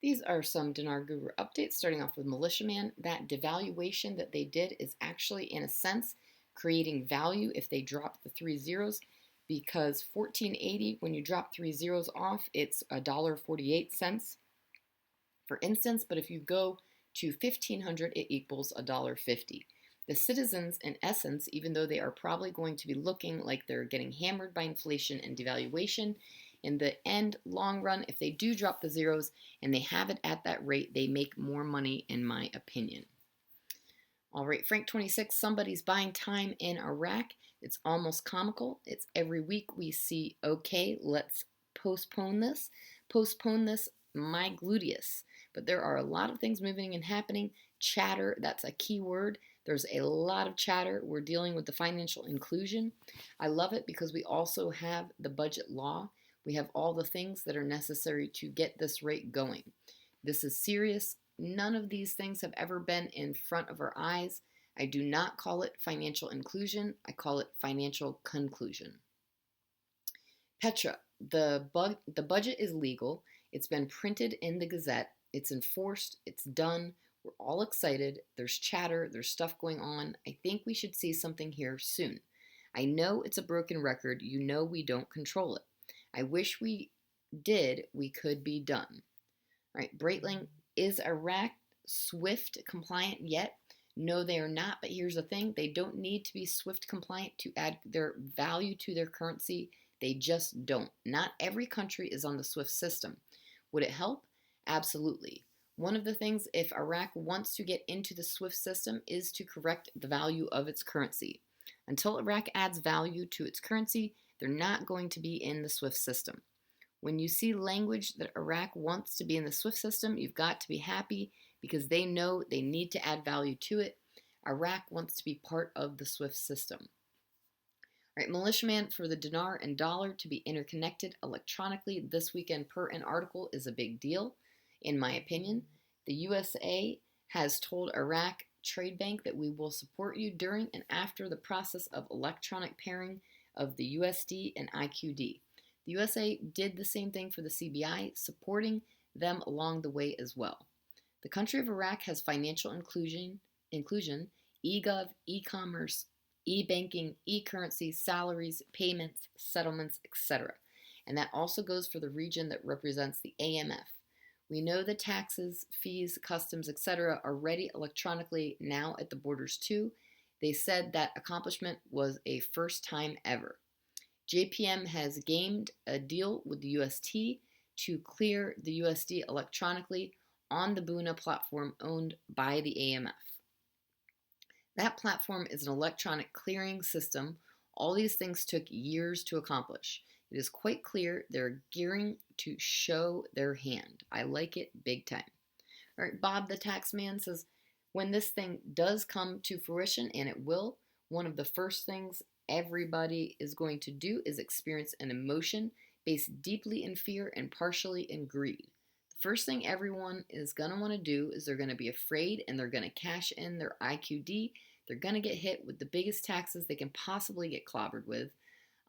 These are some Dinar Guru updates, starting off with Militiaman. That devaluation that they did is actually, in a sense, creating value if they drop the three zeros, because 1480, when you drop three zeros off, it's $1.48, for instance, but if you go to 1500, it equals $1.50. The citizens, in essence, even though they are probably going to be looking like they're getting hammered by inflation and devaluation, in the end, long run, if they do drop the zeros and they have it at that rate, they make more money, in my opinion. All right, Frank 26, somebody's buying time in Iraq. It's almost comical. It's every week we see, okay, let's postpone this. Postpone this, my gluteus. But there are a lot of things moving and happening. Chatter, that's a key word. There's a lot of chatter. We're dealing with the financial inclusion. I love it because we also have the budget law. We have all the things that are necessary to get this rate going. This is serious. None of these things have ever been in front of our eyes. I do not call it financial inclusion. I call it financial conclusion. Petra, the budget is legal. It's been printed in the Gazette. It's enforced. It's done. We're all excited. There's chatter. There's stuff going on. I think we should see something here soon. I know it's a broken record. You know we don't control it. I wish we did. We could be done. All right, Breitling, is Iraq SWIFT compliant yet? No, they are not, but here's the thing. They don't need to be SWIFT compliant to add their value to their currency. They just don't. Not every country is on the SWIFT system. Would it help? Absolutely. One of the things, if Iraq wants to get into the SWIFT system, is to correct the value of its currency. Until Iraq adds value to its currency, they're not going to be in the SWIFT system. When you see language that Iraq wants to be in the SWIFT system, you've got to be happy because they know they need to add value to it. Iraq wants to be part of the SWIFT system. All right, militiaman, for the dinar and dollar to be interconnected electronically this weekend per an article is a big deal, in my opinion. The USA has told Iraq Trade Bank that we will support you during and after the process of electronic pairing of the USD and IQD. The USA did the same thing for the CBI, supporting them along the way as well. The country of Iraq has financial inclusion, e-gov, e-commerce, e-banking, e-currency, salaries, payments, settlements, etc. And that also goes for the region that represents the AMF. We know the taxes, fees, customs, etc. are ready electronically now at the borders too. They said that accomplishment was a first time ever. JPM has gamed a deal with the UST to clear the USD electronically on the Buna platform owned by the AMF. That platform is an electronic clearing system. All these things took years to accomplish. It is quite clear they're gearing to show their hand. I like it big time. All right, Bob the Taxman says, when this thing does come to fruition, and it will, one of the first things everybody is going to do is experience an emotion based deeply in fear and partially in greed. The first thing everyone is going to want to do is they're going to be afraid and they're going to cash in their IQD. They're going to get hit with the biggest taxes they can possibly get clobbered with.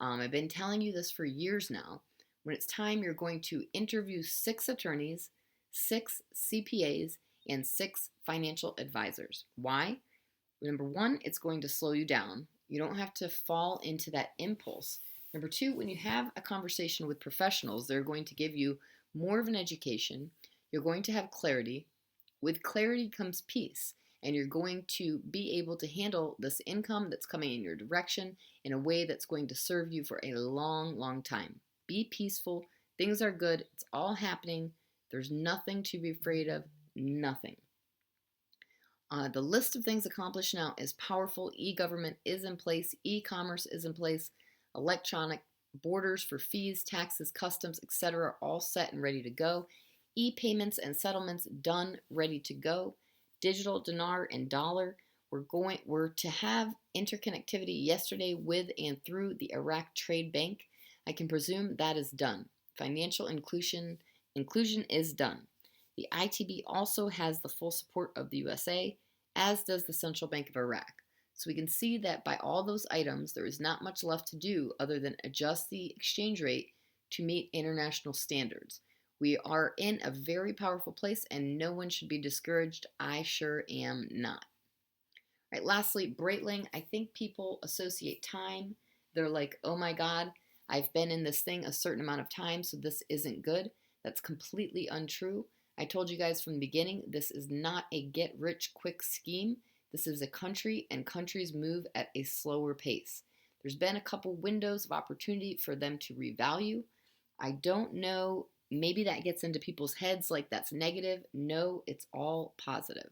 I've been telling you this for years now. When it's time, you're going to interview 6 attorneys, 6 CPAs, and 6 financial advisors. Why? Number 1, it's going to slow you down. You don't have to fall into that impulse. Number 2, when you have a conversation with professionals, they're going to give you more of an education. You're going to have clarity. With clarity comes peace, and you're going to be able to handle this income that's coming in your direction in a way that's going to serve you for a long, long time. Be peaceful. Things are good. It's all happening. There's nothing to be afraid of. Nothing. The list of things accomplished now is powerful. E-government is in place. E-commerce is in place. Electronic borders for fees, taxes, customs, etc. are all set and ready to go. E-payments and settlements done, ready to go. Digital dinar and dollar. We're to have interconnectivity yesterday with and through the Iraq Trade Bank. I can presume that is done. Financial inclusion is done. The ITB also has the full support of the USA, as does the Central Bank of Iraq. So we can see that by all those items, there is not much left to do other than adjust the exchange rate to meet international standards. We are in a very powerful place and no one should be discouraged. I sure am not. All right, lastly, Breitling. I think people associate time. They're like, oh my God, I've been in this thing a certain amount of time, so this isn't good. That's completely untrue. I told you guys from the beginning, this is not a get rich quick scheme. This is a country, and countries move at a slower pace. There's been a couple windows of opportunity for them to revalue. I don't know, maybe that gets into people's heads like that's negative. No, it's all positive.